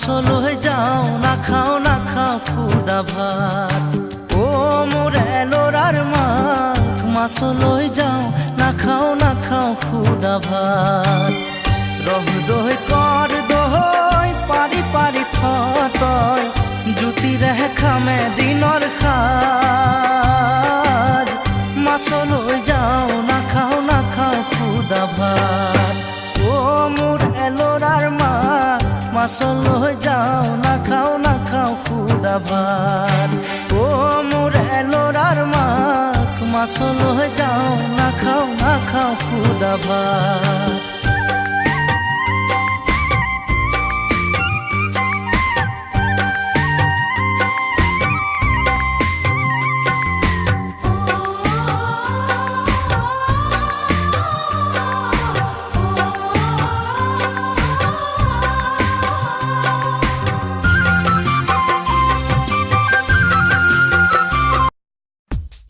মাছলৈ যাওঁ নাখাওঁ খুদা ভাত। ও মোৰ এলোৰাৰ মাক মাছলৈ যাওঁ নাখাওঁ খুদা ভাত। ৰহ দৈ কৰ দৈ পাৰি পাৰি থয় জুতিৰে খামে দিনৰ সাজ। মাছলৈ যাওঁ নাখাওঁ খুদা ভাত। ও মোৰ এলোৰাৰ মাক মাছলৈ যাওঁ নাখাওঁ খুদা ভাত। ও মোৰ এলোৰাৰ মাক মাছলৈ যাওঁ নাখাওঁ খুদা ভাত।